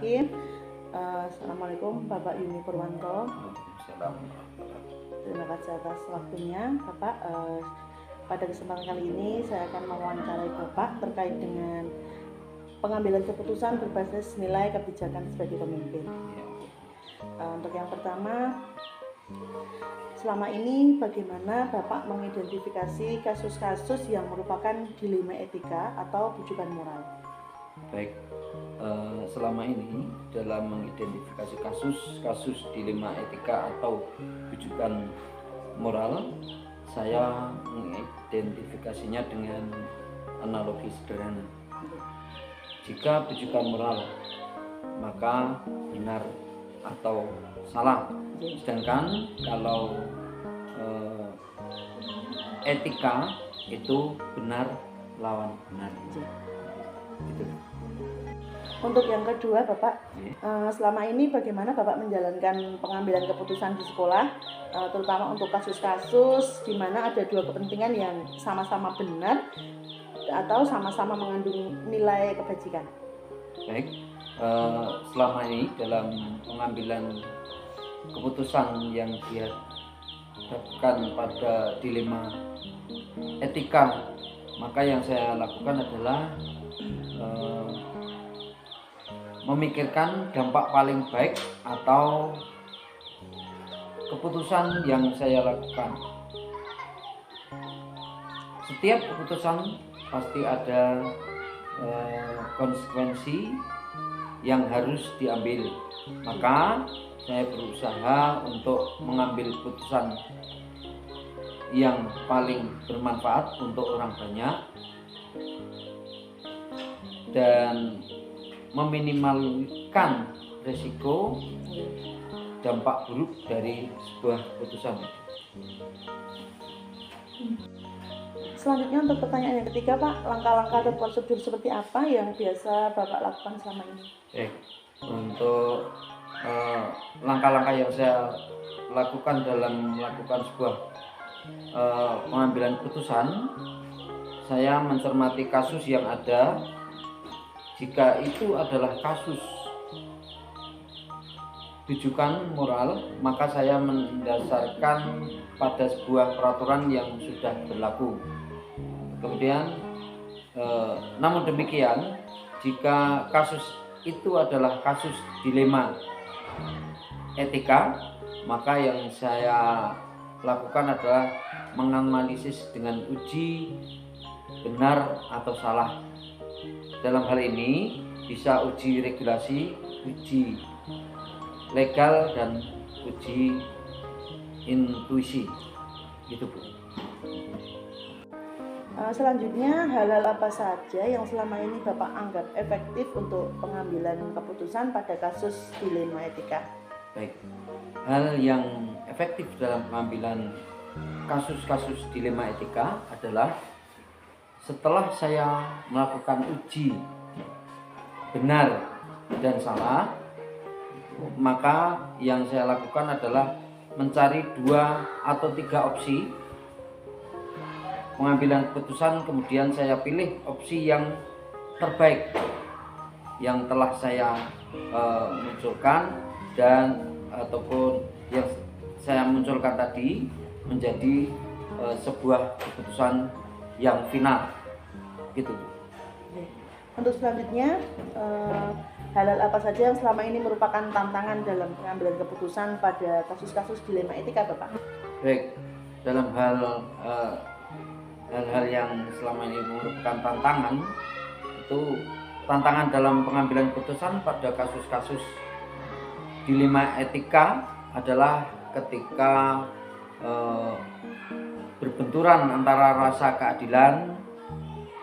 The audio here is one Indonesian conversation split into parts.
Bismillahirrahmanirrahim. Assalamualaikum Bapak Yuni Purwanto. Terima kasih atas waktunya Bapak. Pada kesempatan kali ini saya akan mewawancarai Bapak terkait dengan pengambilan keputusan berbasis nilai kebijakan sebagai pemimpin. Untuk yang pertama, selama ini bagaimana Bapak mengidentifikasi kasus-kasus yang merupakan dilema etika atau bujukan moral? Baik, selama ini dalam mengidentifikasi kasus dilema etika atau bujukan moral, saya mengidentifikasinya dengan analogi sederhana. Jika bujukan moral, maka benar atau salah. Sedangkan kalau etika itu benar lawan benar. Gitu. Untuk yang kedua Bapak, selama ini bagaimana Bapak menjalankan pengambilan keputusan di sekolah, terutama untuk kasus-kasus di mana ada dua kepentingan yang sama-sama benar atau sama-sama mengandung nilai kebajikan? Baik, selama ini dalam pengambilan keputusan yang dihadapkan pada dilema etika, maka yang saya lakukan adalah memikirkan dampak paling baik atau keputusan yang saya lakukan. Setiap keputusan pasti ada konsekuensi yang harus diambil, maka saya berusaha untuk mengambil keputusan yang paling bermanfaat untuk orang banyak dan meminimalkan risiko dampak buruk dari sebuah keputusan. Selanjutnya untuk pertanyaan yang ketiga Pak, langkah-langkah dan prosedur seperti apa yang biasa Bapak lakukan selama ini? Untuk langkah-langkah yang saya lakukan dalam melakukan sebuah pengambilan keputusan, saya mencermati kasus yang ada. Jika itu adalah kasus bujukan moral, maka saya mendasarkan pada sebuah peraturan yang sudah berlaku. Kemudian, namun demikian, jika kasus itu adalah kasus dilema etika, maka yang saya lakukan adalah menganalisis dengan uji benar atau salah. Dalam hal ini bisa uji regulasi, uji legal, dan uji intuisi. Gitu Bu. Selanjutnya, hal-hal apa saja yang selama ini Bapak anggap efektif untuk pengambilan keputusan pada kasus dilema etika? Baik, hal yang efektif dalam pengambilan kasus-kasus dilema etika adalah setelah saya melakukan uji benar dan salah, maka yang saya lakukan adalah mencari 2 atau 3 opsi pengambilan keputusan, kemudian saya pilih opsi yang terbaik yang telah saya munculkan dan ataupun yang saya munculkan tadi menjadi sebuah keputusan yang final. Gitu. Untuk selanjutnya, hal-hal apa saja yang selama ini merupakan tantangan dalam pengambilan keputusan pada kasus-kasus dilema etika Bapak? Baik, dalam hal-hal yang selama ini merupakan tantangan, itu tantangan dalam pengambilan keputusan pada kasus-kasus dilema etika adalah ketika berbenturan antara rasa keadilan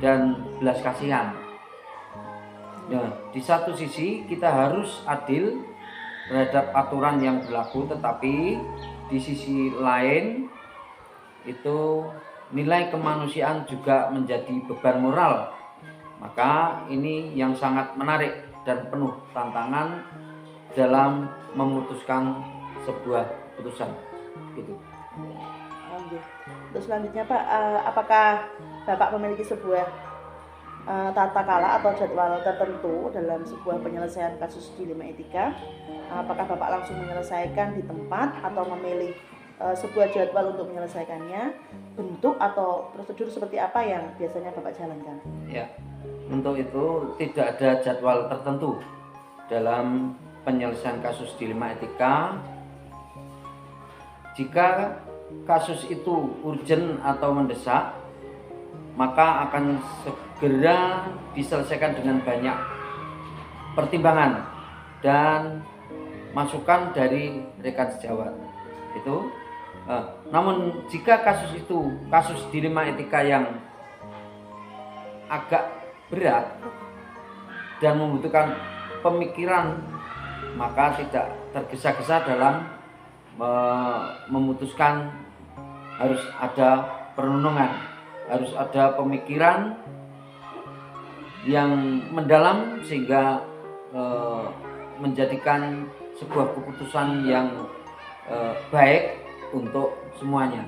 dan belas kasihan. Nah, di satu sisi kita harus adil terhadap aturan yang berlaku, tetapi di sisi lain itu nilai kemanusiaan juga menjadi beban moral. Maka ini yang sangat menarik dan penuh tantangan dalam memutuskan sebuah keputusan. Gitu. Terus selanjutnya Pak, apakah Bapak memiliki sebuah tata kala atau jadwal tertentu dalam sebuah penyelesaian kasus dilema etika? Apakah Bapak langsung menyelesaikan di tempat atau memilih sebuah jadwal untuk menyelesaikannya? Bentuk atau prosedur seperti apa yang biasanya Bapak jalankan? Ya, untuk itu tidak ada jadwal tertentu dalam penyelesaian kasus dilema etika. Jika kasus itu urgent atau mendesak, maka akan segera diselesaikan dengan banyak pertimbangan dan masukan dari rekan sejawat. Namun jika kasus itu kasus dilema etika yang agak berat dan membutuhkan pemikiran, maka tidak tergesa-gesa dalam memutuskan. Harus ada perenungan, harus ada pemikiran yang mendalam sehingga menjadikan sebuah keputusan yang baik untuk semuanya.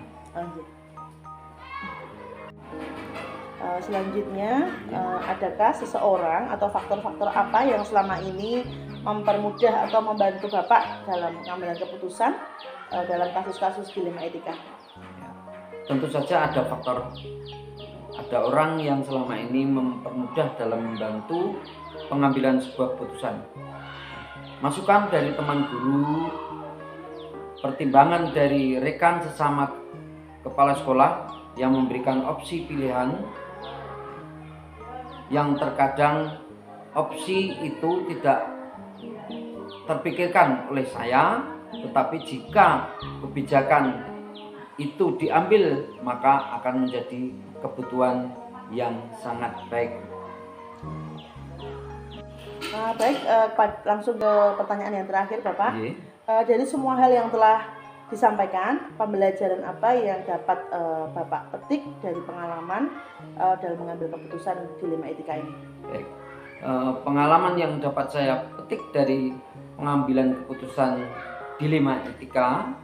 Selanjutnya, adakah seseorang atau faktor-faktor apa yang selama ini mempermudah atau membantu Bapak dalam pengambilan keputusan dalam kasus-kasus dilema etika? Tentu saja ada faktor, ada orang yang selama ini mempermudah dalam membantu pengambilan sebuah keputusan. Masukan dari teman guru, pertimbangan dari rekan sesama kepala sekolah yang memberikan opsi pilihan, yang terkadang opsi itu tidak terpikirkan oleh saya, tetapi jika kebijakan itu diambil maka akan menjadi kebutuhan yang sangat baik. Baik, langsung ke pertanyaan yang terakhir Bapak. Dari semua hal yang telah disampaikan, pembelajaran apa yang dapat Bapak petik dari pengalaman dalam mengambil keputusan dilema etika ini? Baik. Pengalaman yang dapat saya petik dari pengambilan keputusan dilema etika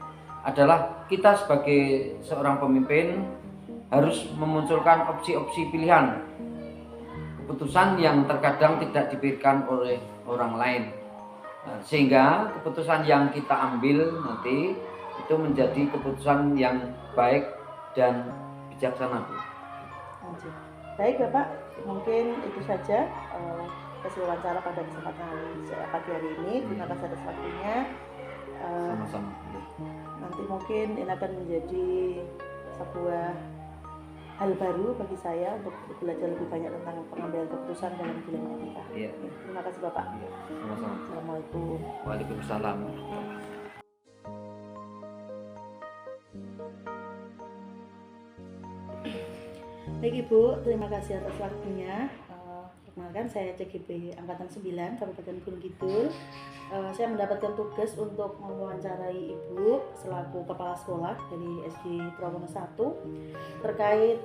adalah kita sebagai seorang pemimpin harus memunculkan opsi-opsi pilihan keputusan yang terkadang tidak dipikirkan oleh orang lain, sehingga keputusan yang kita ambil nanti itu menjadi keputusan yang baik dan bijaksana. Baik Bapak, mungkin itu saja hasil wawancara pada kesempatan pagi hari ini. Terima kasih atas waktunya. Sama-sama. Nanti mungkin ini akan menjadi sebuah hal baru bagi saya untuk belajar lebih banyak tentang pengambilan keputusan dalam dilema etika. Iya. Terima kasih Bapak. Iya, sama-sama. Assalamualaikum. Waalaikumsalam. Baik Ibu, terima kasih atas waktunya. Perkenalkan, saya CGB Angkatan 9 Kabupaten Gunung Kidul. Saya mendapatkan tugas untuk mewawancarai Ibu selaku kepala sekolah dari SD Purwono 1 terkait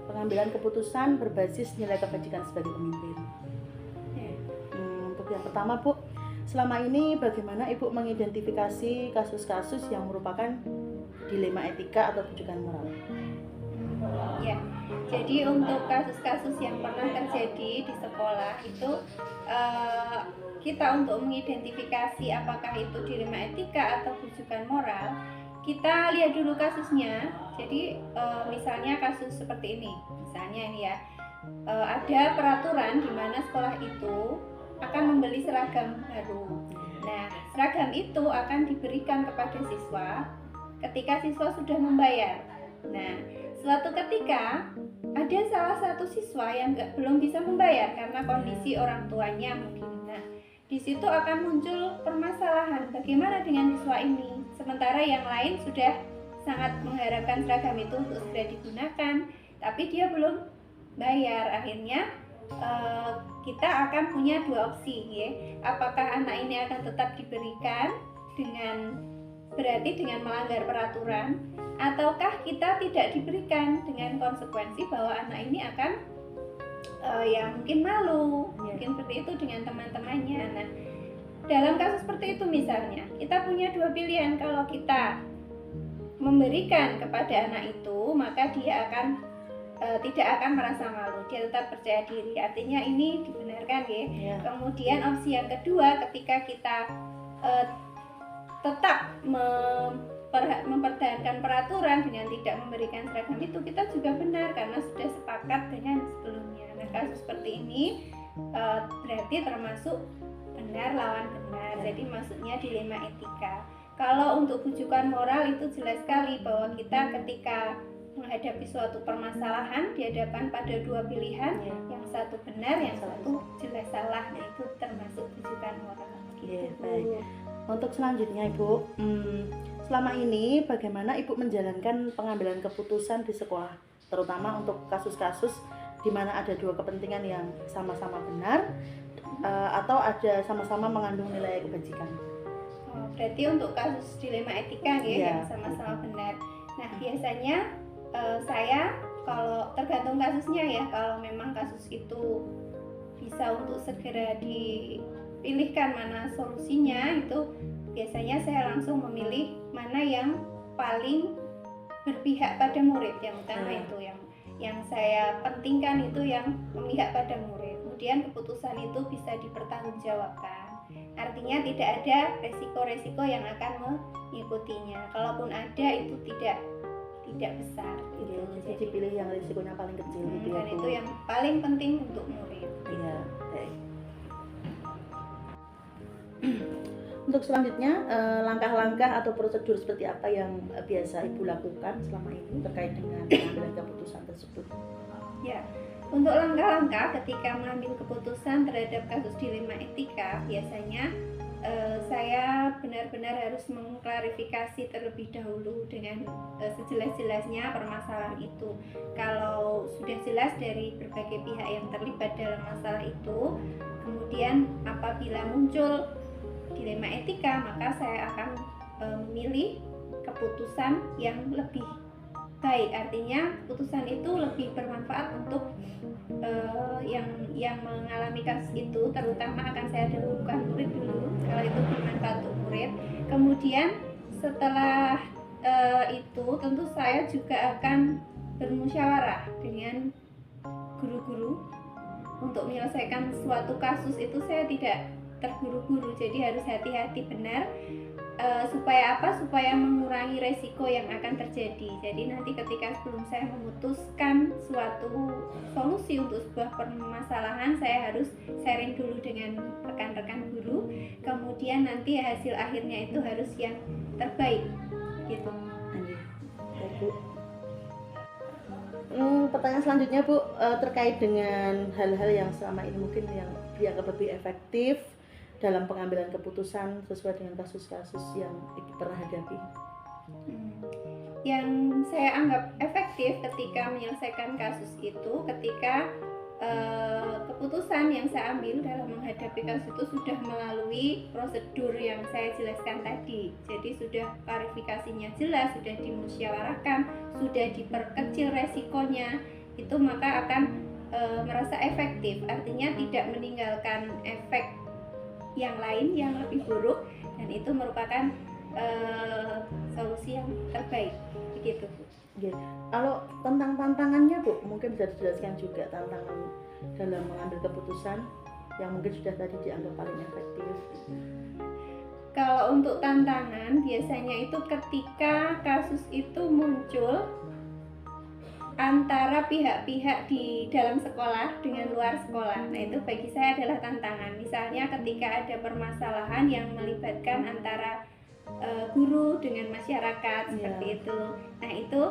pengambilan keputusan berbasis nilai kebajikan sebagai pemimpin. Untuk yang pertama Bu, selama ini bagaimana Ibu mengidentifikasi kasus-kasus yang merupakan dilema etika atau rujukan moral? Ya, jadi untuk kasus-kasus yang pernah terjadi di sekolah itu kita untuk mengidentifikasi apakah itu dilema etika atau rujukan moral, kita lihat dulu kasusnya. Jadi misalnya kasus seperti ini, misalnya ini ya, ada peraturan di mana sekolah itu akan membeli seragam baru. Nah, seragam itu akan diberikan kepada siswa ketika siswa sudah membayar. Nah, suatu ketika ada salah satu siswa yang belum bisa membayar karena kondisi orang tuanya mungkin. Nah, di situ akan muncul permasalahan bagaimana dengan siswa ini. Sementara yang lain sudah sangat mengharapkan seragam itu untuk segera digunakan, tapi dia belum bayar. Akhirnya kita akan punya dua opsi, ya. Apakah anak ini akan tetap diberikan dengan melanggar peraturan, ataukah kita tidak diberikan dengan konsekuensi bahwa anak ini akan ya mungkin malu, mungkin seperti itu dengan teman-temannya. Nah, dalam kasus seperti itu misalnya, kita punya dua pilihan. Kalau kita memberikan kepada anak itu, maka dia akan tidak akan merasa malu, dia tetap percaya diri. Artinya ini dibenarkan ya. Ya. Kemudian opsi yang kedua, ketika kita tetap mempertahankan peraturan dengan tidak memberikan seragam, itu kita juga benar karena sudah sepakat dengan sebelumnya. Nah, kasus seperti ini berarti termasuk benar lawan benar. Jadi maksudnya dilema etika. Kalau untuk bujukan moral itu jelas sekali bahwa kita ketika menghadapi suatu permasalahan dihadapan pada dua pilihan, yang satu benar, yang satu jelas salah. Nah, itu termasuk bujukan moral. Iya, baik. Untuk selanjutnya Ibu, selama ini bagaimana Ibu menjalankan pengambilan keputusan di sekolah, terutama untuk kasus-kasus di mana ada dua kepentingan yang sama-sama benar atau ada sama-sama mengandung nilai kebajikan? Berarti untuk kasus dilema etika ya, yang sama-sama benar. Nah, biasanya saya kalau tergantung kasusnya ya, kalau memang kasus itu bisa untuk segera dipilihkan mana solusinya, itu biasanya saya langsung memilih mana yang paling berpihak pada murid. Yang utama itu yang saya pentingkan itu yang memihak pada murid. Kemudian keputusan itu bisa dipertanggungjawabkan. Artinya tidak ada resiko-resiko yang akan mengikutinya. Kalaupun ada itu tidak besar gitu. Jadi pilih yang risikonya paling kecil gitu ya. Dan itu yang paling penting untuk murid. Iya, baik. Untuk selanjutnya langkah-langkah atau prosedur seperti apa yang biasa Ibu lakukan selama ini terkait dengan pengambilan keputusan tersebut? Ya, untuk langkah-langkah ketika mengambil keputusan terhadap kasus dilema etika, biasanya saya benar-benar harus mengklarifikasi terlebih dahulu dengan sejelas-jelasnya permasalahan itu. Kalau sudah jelas dari berbagai pihak yang terlibat dalam masalah itu, kemudian apabila muncul dilema etika, maka saya akan memilih keputusan yang lebih baik. Artinya keputusan itu lebih bermanfaat untuk yang mengalami kasus itu, terutama akan saya dahulukan murid dulu kalau itu bermanfaat untuk murid. Kemudian setelah itu tentu saya juga akan bermusyawarah dengan guru-guru untuk menyelesaikan suatu kasus itu. Saya tidak terburu-buru, jadi harus hati-hati benar. Supaya apa? Supaya mengurangi resiko yang akan terjadi. Jadi nanti ketika sebelum saya memutuskan suatu solusi untuk sebuah permasalahan, saya harus sharing dulu dengan rekan-rekan guru. Kemudian nanti hasil akhirnya itu harus yang terbaik, gitu. Baik, Bu. Pertanyaan selanjutnya Bu, terkait dengan hal-hal yang selama ini mungkin yang dianggap lebih efektif dalam pengambilan keputusan sesuai dengan kasus-kasus yang pernah hadapi. Yang saya anggap efektif ketika menyelesaikan kasus itu ketika keputusan yang saya ambil dalam menghadapi kasus itu sudah melalui prosedur yang saya jelaskan tadi. Jadi sudah klarifikasinya jelas, sudah dimusyawarahkan, sudah diperkecil resikonya, itu maka akan merasa efektif. Artinya tidak meninggalkan efek yang lain yang lebih buruk, dan itu merupakan solusi yang terbaik, begitu. Ya. Kalau tentang tantangannya Bu, mungkin bisa dijelaskan juga tantangan dalam mengambil keputusan yang mungkin sudah tadi dianggap paling efektif. Kalau untuk tantangan biasanya itu ketika kasus itu muncul antara pihak-pihak di dalam sekolah dengan luar sekolah. Nah, itu bagi saya adalah tantangan. Misalnya ketika ada permasalahan yang melibatkan antara guru dengan masyarakat, seperti itu. Nah, itu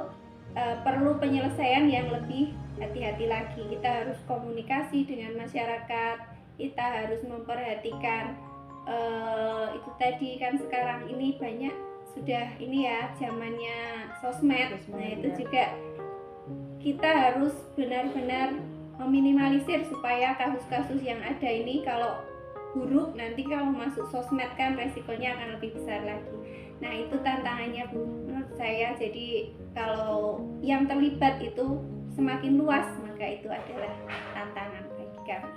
perlu penyelesaian yang lebih hati-hati lagi. Kita harus komunikasi dengan masyarakat, kita harus memperhatikan itu tadi kan sekarang ini banyak sudah ini ya zamannya sosmed. Nah, itu juga kita harus benar-benar meminimalisir supaya kasus-kasus yang ada ini kalau buruk nanti kalau masuk sosmed kan resikonya akan lebih besar lagi. Nah, itu tantangannya Bu menurut saya. Jadi kalau yang terlibat itu semakin luas, maka itu adalah tantangan bagi kami.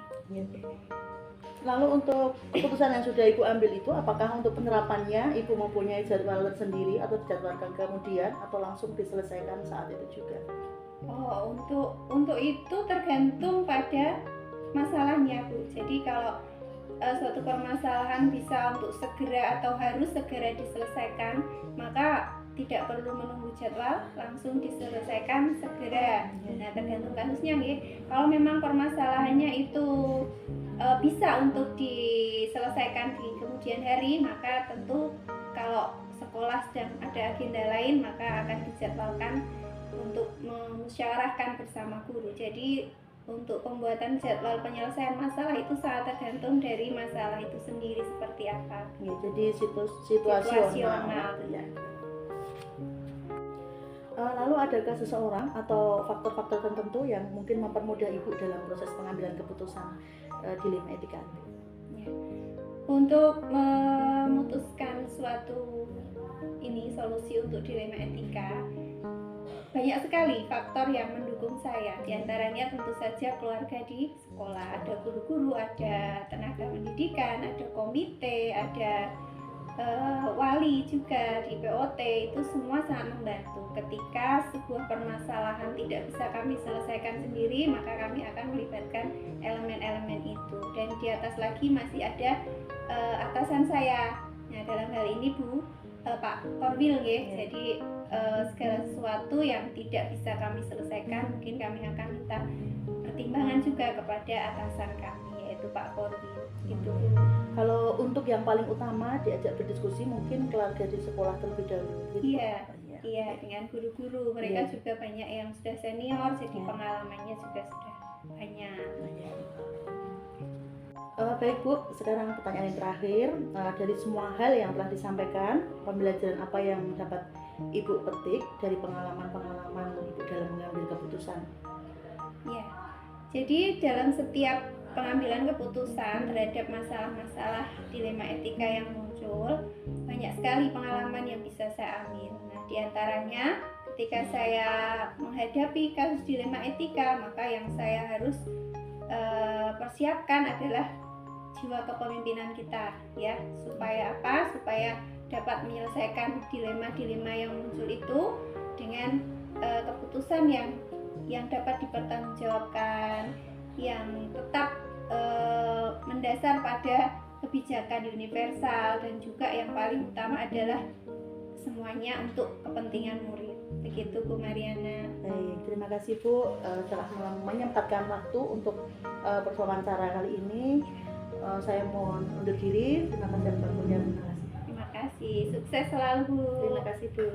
Lalu untuk keputusan yang sudah Ibu ambil itu, apakah untuk penerapannya Ibu mempunyai jadwal tersendiri atau dijadwalkan kemudian atau langsung diselesaikan saat itu juga? Oh, untuk itu tergantung pada masalahnya, Bu. Jadi kalau suatu permasalahan bisa untuk segera atau harus segera diselesaikan, maka tidak perlu menunggu jadwal, langsung diselesaikan segera. Nah, tergantung kasusnya nih. Kalau memang permasalahannya itu bisa untuk diselesaikan di kemudian hari, maka tentu kalau sekolah sedang ada agenda lain, maka akan dijadwalkan untuk memusyawarahkan bersama guru. Jadi untuk pembuatan jadwal penyelesaian masalah itu sangat tergantung dari masalah itu sendiri seperti apa. Ya, jadi situasional. Ya. Lalu adakah seseorang atau faktor-faktor tertentu yang mungkin mempermudah Ibu dalam proses pengambilan keputusan dilema etika? Ya. Untuk memutuskan suatu solusi untuk dilema etika, banyak sekali faktor yang mendukung saya. Di antaranya tentu saja keluarga di sekolah, ada guru-guru, ada tenaga pendidikan, ada komite, ada wali juga di POT. Itu semua sangat membantu. Ketika sebuah permasalahan tidak bisa kami selesaikan sendiri, maka kami akan melibatkan elemen-elemen itu. Dan di atas lagi masih ada atasan saya. Nah, dalam hal ini Pak Korwil ya. Jadi segala sesuatu yang tidak bisa kami selesaikan, mungkin kami akan minta pertimbangan juga kepada atasan kami, yaitu Pak Korwil. Gitu. Kalau untuk yang paling utama diajak berdiskusi mungkin keluarga di sekolah terlebih dahulu. Gitu. Iya, dengan guru-guru. Mereka juga banyak yang sudah senior, jadi pengalamannya juga sudah banyak. Baik Bu, sekarang pertanyaan yang terakhir. Dari semua hal yang telah disampaikan, pembelajaran apa yang dapat Ibu petik dari pengalaman-pengalaman Ibu dalam mengambil keputusan? Ya, jadi dalam setiap pengambilan keputusan terhadap masalah-masalah dilema etika yang muncul, banyak sekali pengalaman yang bisa saya ambil. Nah, diantaranya ketika saya menghadapi kasus dilema etika, maka yang saya harus persiapkan adalah jiwa kepemimpinan kita, ya, supaya apa? Supaya dapat menyelesaikan dilema-dilema yang muncul itu dengan keputusan yang dapat dipertanggungjawabkan, yang tetap mendasar pada kebijakan universal, dan juga yang paling utama adalah semuanya untuk kepentingan murid. Begitu Bu Mariana. Baik, terima kasih Bu telah menyempatkan waktu untuk wawancara kali ini. Saya mohon undur diri. Terima kasih atas waktunya. Terima kasih. Sukses selalu Bu. Terima kasih Bu.